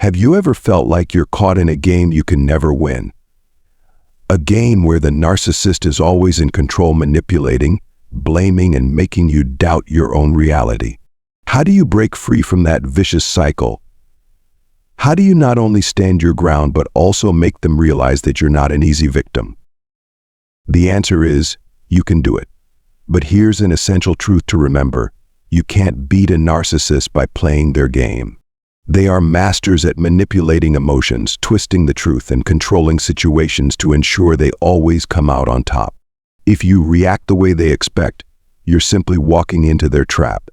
Have you ever felt like you're caught in a game you can never win? A game where the narcissist is always in control, manipulating, blaming, and making you doubt your own reality. How do you break free from that vicious cycle? How do you not only stand your ground but also make them realize that you're not an easy victim? The answer is, you can do it. But here's an essential truth to remember. You can't beat a narcissist by playing their game. They are masters at manipulating emotions, twisting the truth, and controlling situations to ensure they always come out on top. If you react the way they expect, you're simply walking into their trap.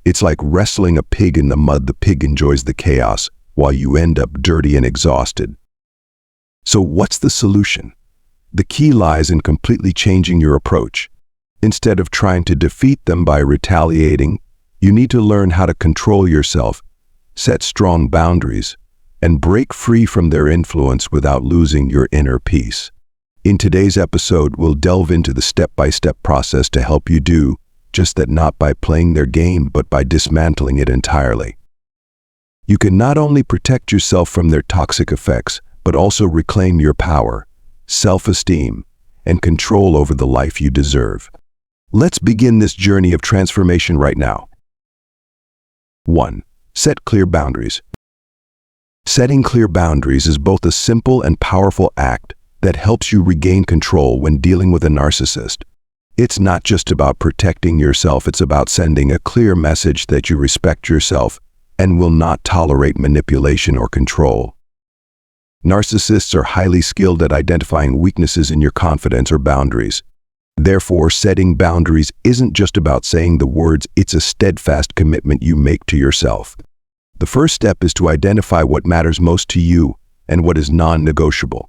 It's like wrestling a pig in the mud. The pig enjoys the chaos, while you end up dirty and exhausted. So what's the solution? The key lies in completely changing your approach. Instead of trying to defeat them by retaliating, you need to learn how to control yourself, set strong boundaries, and break free from their influence without losing your inner peace. In today's episode, we'll delve into the step-by-step process to help you do just that, not by playing their game, but by dismantling it entirely. You can not only protect yourself from their toxic effects, but also reclaim your power, self-esteem, and control over the life you deserve. Let's begin this journey of transformation right now. 1. Set clear boundaries. Setting clear boundaries is both a simple and powerful act that helps you regain control when dealing with a narcissist. It's not just about protecting yourself, it's about sending a clear message that you respect yourself and will not tolerate manipulation or control. Narcissists are highly skilled at identifying weaknesses in your confidence or boundaries. Therefore, setting boundaries isn't just about saying the words, it's a steadfast commitment you make to yourself. The first step is to identify what matters most to you and what is non-negotiable.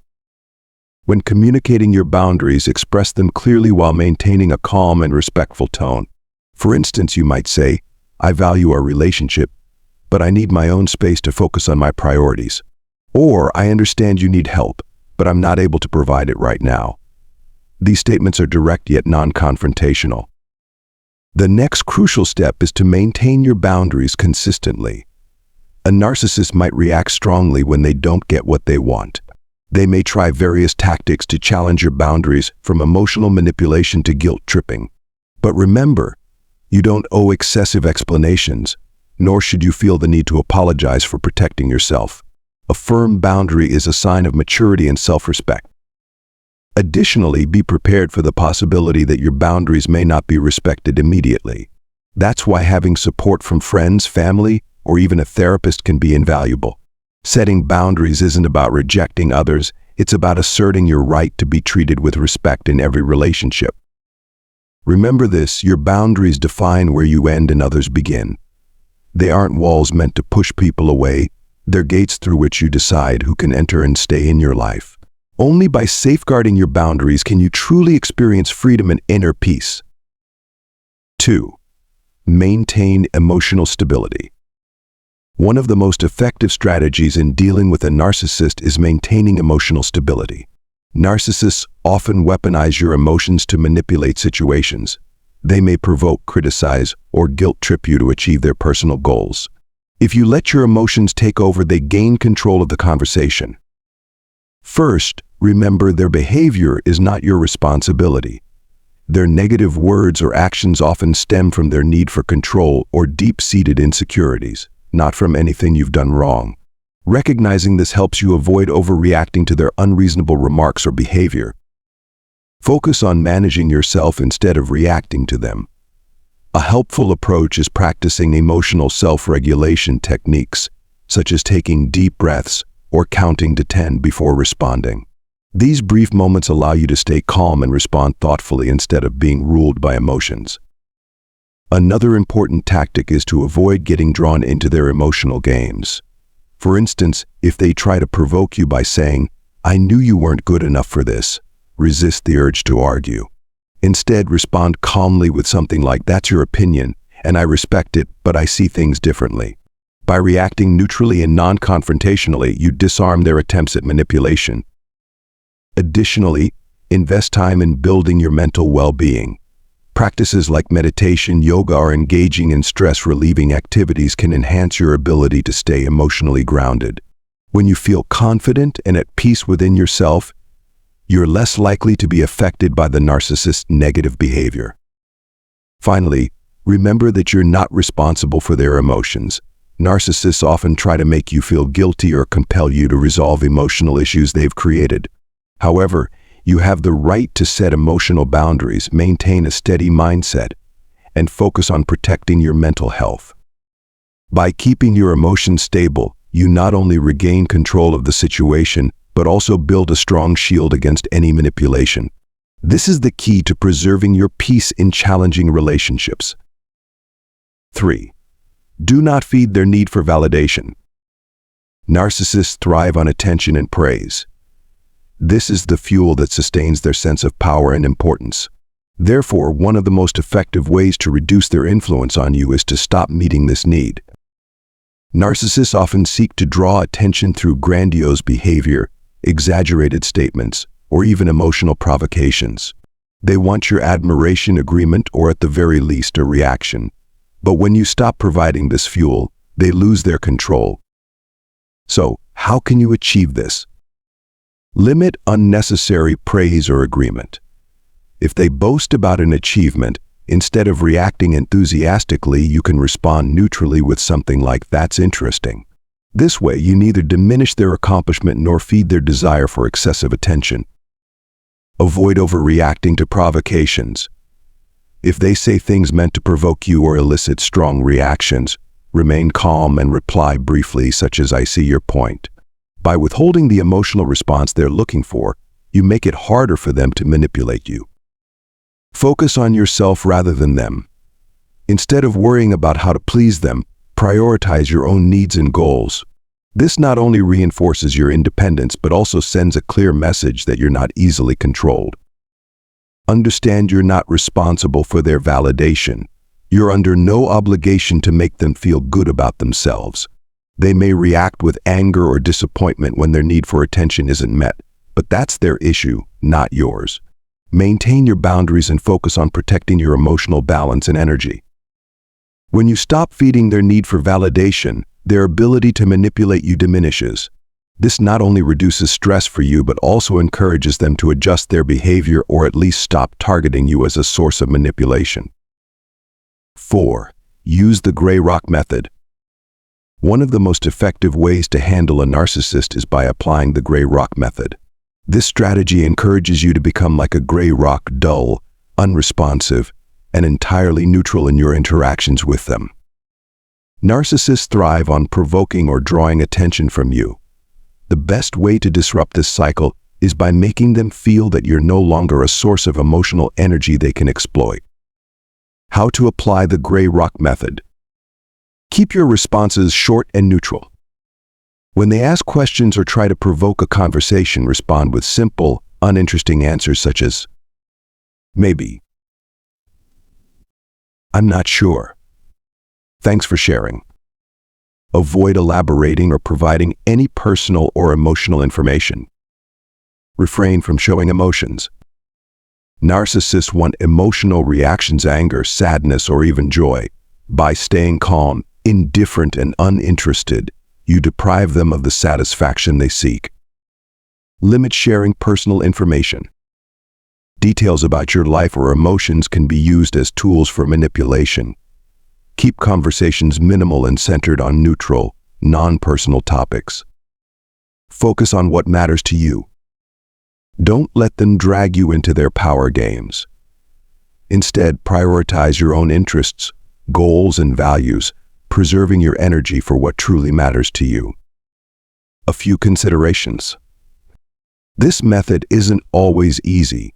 When communicating your boundaries, express them clearly while maintaining a calm and respectful tone. For instance, you might say, I value our relationship, but I need my own space to focus on my priorities. Or, I understand you need help, but I'm not able to provide it right now. These statements are direct yet non-confrontational. The next crucial step is to maintain your boundaries consistently. A narcissist might react strongly when they don't get what they want. They may try various tactics to challenge your boundaries, from emotional manipulation to guilt tripping. But remember, you don't owe excessive explanations, nor should you feel the need to apologize for protecting yourself. A firm boundary is a sign of maturity and self-respect. Additionally, be prepared for the possibility that your boundaries may not be respected immediately. That's why having support from friends, family, or even a therapist can be invaluable. Setting boundaries isn't about rejecting others, it's about asserting your right to be treated with respect in every relationship. Remember this, your boundaries define where you end and others begin. They aren't walls meant to push people away, they're gates through which you decide who can enter and stay in your life. Only by safeguarding your boundaries can you truly experience freedom and inner peace. 2. Maintain emotional stability. One of the most effective strategies in dealing with a narcissist is maintaining emotional stability. Narcissists often weaponize your emotions to manipulate situations. They may provoke, criticize, or guilt trip you to achieve their personal goals. If you let your emotions take over, they gain control of the conversation. First, remember their behavior is not your responsibility. Their negative words or actions often stem from their need for control or deep-seated insecurities, not from anything you've done wrong. Recognizing this helps you avoid overreacting to their unreasonable remarks or behavior. Focus on managing yourself instead of reacting to them. A helpful approach is practicing emotional self-regulation techniques, such as taking deep breaths or counting to 10 before responding. These brief moments allow you to stay calm and respond thoughtfully instead of being ruled by emotions. Another important tactic is to avoid getting drawn into their emotional games. For instance, if they try to provoke you by saying, I knew you weren't good enough for this, resist the urge to argue. Instead, respond calmly with something like, that's your opinion, and I respect it, but I see things differently. By reacting neutrally and non-confrontationally, you disarm their attempts at manipulation. Additionally, invest time in building your mental well-being. Practices like meditation, yoga, or engaging in stress-relieving activities can enhance your ability to stay emotionally grounded. When you feel confident and at peace within yourself, you're less likely to be affected by the narcissist's negative behavior. Finally, remember that you're not responsible for their emotions. Narcissists often try to make you feel guilty or compel you to resolve emotional issues they've created. However, you have the right to set emotional boundaries, maintain a steady mindset, and focus on protecting your mental health. By keeping your emotions stable, you not only regain control of the situation, but also build a strong shield against any manipulation. This is the key to preserving your peace in challenging relationships. 3. Do not feed their need for validation. Narcissists thrive on attention and praise. This is the fuel that sustains their sense of power and importance. Therefore, one of the most effective ways to reduce their influence on you is to stop meeting this need. Narcissists often seek to draw attention through grandiose behavior, exaggerated statements, or even emotional provocations. They want your admiration, agreement, or at the very least, a reaction. But when you stop providing this fuel, they lose their control. So, how can you achieve this? Limit unnecessary praise or agreement. If they boast about an achievement, instead of reacting enthusiastically, you can respond neutrally with something like, "That's interesting." This way, you neither diminish their accomplishment nor feed their desire for excessive attention. Avoid overreacting to provocations. If they say things meant to provoke you or elicit strong reactions, remain calm and reply briefly, such as, "I see your point." By withholding the emotional response they're looking for, you make it harder for them to manipulate you. Focus on yourself rather than them. Instead of worrying about how to please them, prioritize your own needs and goals. This not only reinforces your independence, but also sends a clear message that you're not easily controlled. Understand you're not responsible for their validation. You're under no obligation to make them feel good about themselves. They may react with anger or disappointment when their need for attention isn't met, but that's their issue, not yours. Maintain your boundaries and focus on protecting your emotional balance and energy. When you stop feeding their need for validation, their ability to manipulate you diminishes. This not only reduces stress for you, but also encourages them to adjust their behavior or at least stop targeting you as a source of manipulation. 4. Use the gray rock method. One of the most effective ways to handle a narcissist is by applying the gray rock method. This strategy encourages you to become like a gray rock, dull, unresponsive, and entirely neutral in your interactions with them. Narcissists thrive on provoking or drawing attention from you. The best way to disrupt this cycle is by making them feel that you're no longer a source of emotional energy they can exploit. How to apply the gray rock method. Keep your responses short and neutral. When they ask questions or try to provoke a conversation, respond with simple, uninteresting answers such as, "Maybe," "I'm not sure," "Thanks for sharing." Avoid elaborating or providing any personal or emotional information. Refrain from showing emotions. Narcissists want emotional reactions, anger, sadness, or even joy. By staying calm, indifferent, and uninterested, you deprive them of the satisfaction they seek. Limit sharing personal information. Details about your life or emotions can be used as tools for manipulation. Keep conversations minimal and centered on neutral, non-personal topics. Focus on what matters to you. Don't let them drag you into their power games. Instead, prioritize your own interests, goals, and values, preserving your energy for what truly matters to you. A few considerations. This method isn't always easy,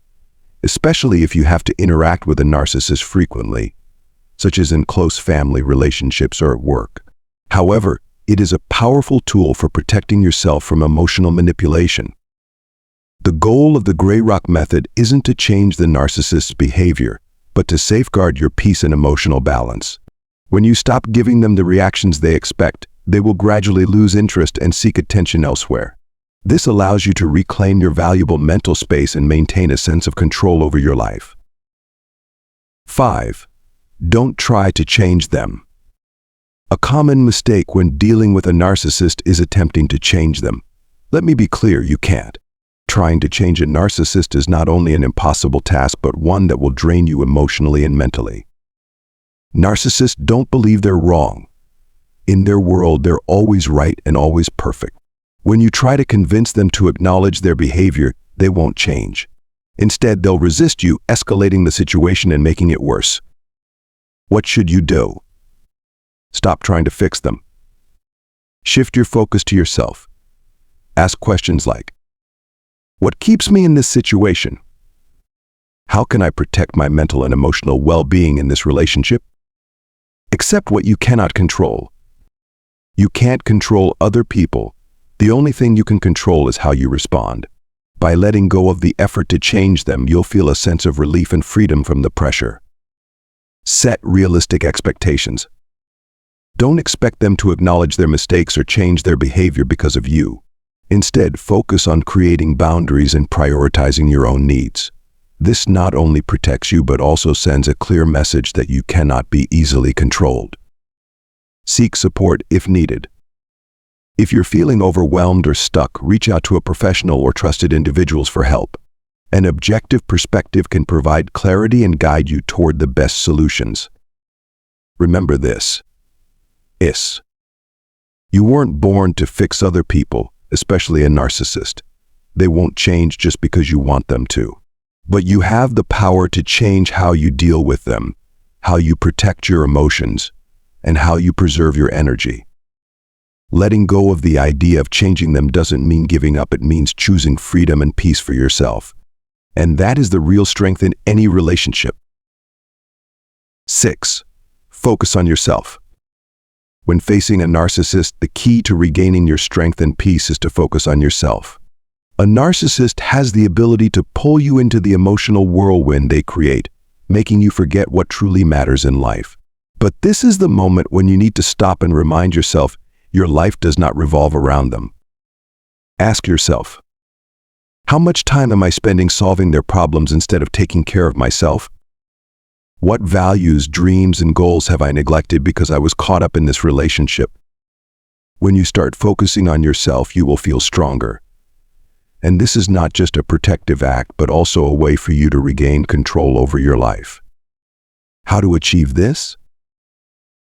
especially if you have to interact with a narcissist frequently, such as in close family relationships or at work. However, it is a powerful tool for protecting yourself from emotional manipulation. The goal of the gray rock method isn't to change the narcissist's behavior, but to safeguard your peace and emotional balance. When you stop giving them the reactions they expect, they will gradually lose interest and seek attention elsewhere. This allows you to reclaim your valuable mental space and maintain a sense of control over your life. 5. Don't try to change them. A common mistake when dealing with a narcissist is attempting to change them. Let me be clear, you can't. Trying to change a narcissist is not only an impossible task, but one that will drain you emotionally and mentally. Narcissists don't believe they're wrong. In their world, they're always right and always perfect. When you try to convince them to acknowledge their behavior, they won't change. Instead, they'll resist you, escalating the situation and making it worse. What should you do? Stop trying to fix them. Shift your focus to yourself. Ask questions like, what keeps me in this situation? How can I protect my mental and emotional well-being in this relationship? Accept what you cannot control. You can't control other people. The only thing you can control is how you respond. By letting go of the effort to change them, you'll feel a sense of relief and freedom from the pressure. Set realistic expectations. Don't expect them to acknowledge their mistakes or change their behavior because of you. Instead, focus on creating boundaries and prioritizing your own needs. This not only protects you, but also sends a clear message that you cannot be easily controlled. Seek support if needed. If you're feeling overwhelmed or stuck, reach out to a professional or trusted individuals for help. An objective perspective can provide clarity and guide you toward the best solutions. Remember this. You weren't born to fix other people, especially a narcissist. They won't change just because you want them to. But you have the power to change how you deal with them, how you protect your emotions, and how you preserve your energy. Letting go of the idea of changing them doesn't mean giving up, it means choosing freedom and peace for yourself. And that is the real strength in any relationship. 6. Focus on yourself. When facing a narcissist, the key to regaining your strength and peace is to focus on yourself. A narcissist has the ability to pull you into the emotional whirlwind they create, making you forget what truly matters in life. But this is the moment when you need to stop and remind yourself your life does not revolve around them. Ask yourself, how much time am I spending solving their problems instead of taking care of myself? What values, dreams, and goals have I neglected because I was caught up in this relationship? When you start focusing on yourself, you will feel stronger. And this is not just a protective act, but also a way for you to regain control over your life. How to achieve this?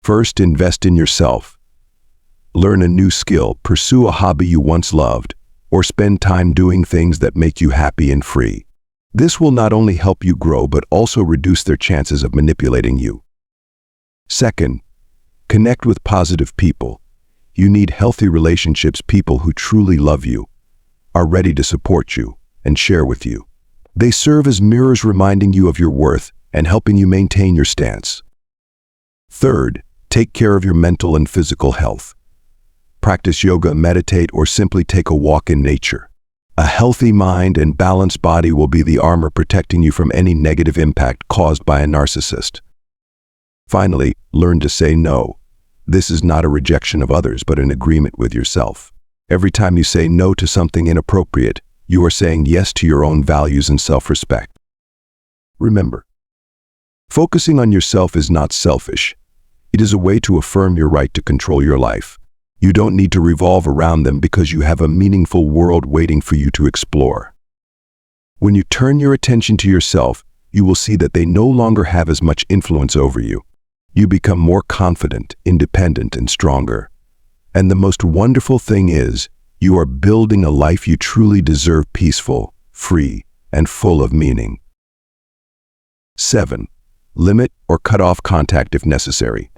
First, invest in yourself. Learn a new skill, pursue a hobby you once loved, or spend time doing things that make you happy and free. This will not only help you grow, but also reduce their chances of manipulating you. Second, connect with positive people. You need healthy relationships, people who truly love you, are ready to support you, and share with you. They serve as mirrors reminding you of your worth and helping you maintain your stance. Third, take care of your mental and physical health. Practice yoga, meditate, or simply take a walk in nature. A healthy mind and balanced body will be the armor protecting you from any negative impact caused by a narcissist. Finally, learn to say no. This is not a rejection of others, but an agreement with yourself. Every time you say no to something inappropriate, you are saying yes to your own values and self-respect. Remember, focusing on yourself is not selfish. It is a way to affirm your right to control your life. You don't need to revolve around them because you have a meaningful world waiting for you to explore. When you turn your attention to yourself, you will see that they no longer have as much influence over you. You become more confident, independent, and stronger. And the most wonderful thing is, you are building a life you truly deserve, peaceful, free, and full of meaning. 7. Limit or cut off contact if necessary.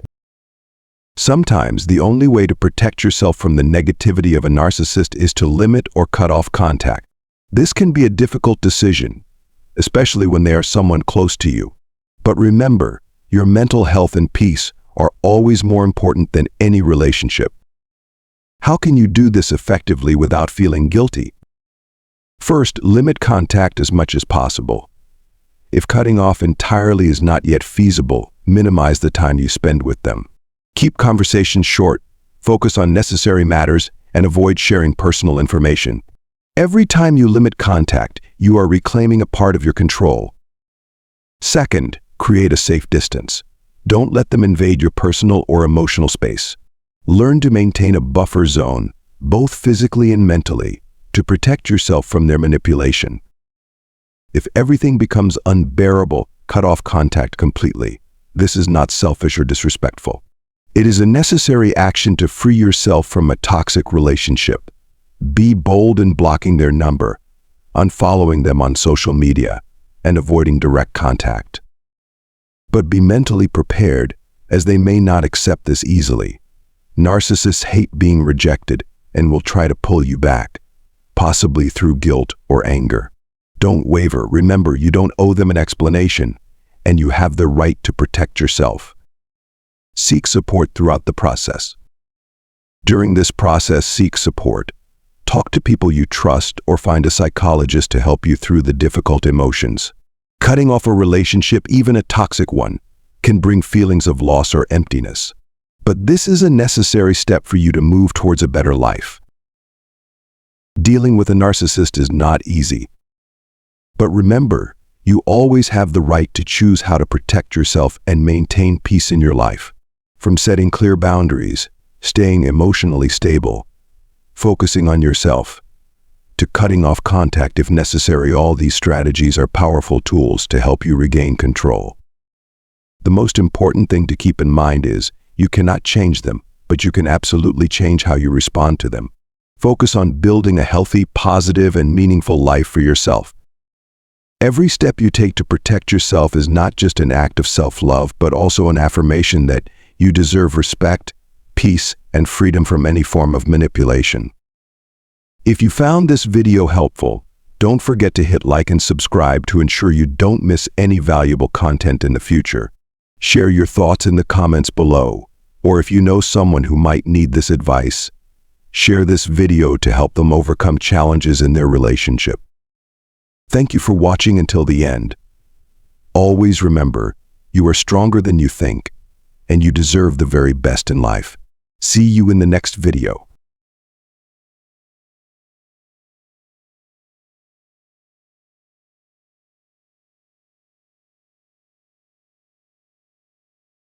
Sometimes the only way to protect yourself from the negativity of a narcissist is to limit or cut off contact. This can be a difficult decision, especially when they are someone close to you. But remember, your mental health and peace are always more important than any relationship. How can you do this effectively without feeling guilty? First, limit contact as much as possible. If cutting off entirely is not yet feasible, minimize the time you spend with them. Keep conversations short, focus on necessary matters, and avoid sharing personal information. Every time you limit contact, you are reclaiming a part of your control. Second, create a safe distance. Don't let them invade your personal or emotional space. Learn to maintain a buffer zone, both physically and mentally, to protect yourself from their manipulation. If everything becomes unbearable, cut off contact completely. This is not selfish or disrespectful. It is a necessary action to free yourself from a toxic relationship. Be bold in blocking their number, unfollowing them on social media, and avoiding direct contact. But be mentally prepared, as they may not accept this easily. Narcissists hate being rejected and will try to pull you back, possibly through guilt or anger. Don't waver. Remember, you don't owe them an explanation, and you have the right to protect yourself. Seek support throughout the process. During this process, seek support. Talk to people you trust or find a psychologist to help you through the difficult emotions. Cutting off a relationship, even a toxic one, can bring feelings of loss or emptiness. But this is a necessary step for you to move towards a better life. Dealing with a narcissist is not easy. But remember, you always have the right to choose how to protect yourself and maintain peace in your life. From setting clear boundaries, staying emotionally stable, focusing on yourself, to cutting off contact if necessary, all these strategies are powerful tools to help you regain control. The most important thing to keep in mind is, you cannot change them, but you can absolutely change how you respond to them. Focus on building a healthy, positive, and meaningful life for yourself. Every step you take to protect yourself is not just an act of self-love, but also an affirmation that you deserve respect, peace, and freedom from any form of manipulation. If you found this video helpful, don't forget to hit like and subscribe to ensure you don't miss any valuable content in the future. Share your thoughts in the comments below, or if you know someone who might need this advice, share this video to help them overcome challenges in their relationship. Thank you for watching until the end. Always remember, you are stronger than you think, and you deserve the very best in life. See you in the next video.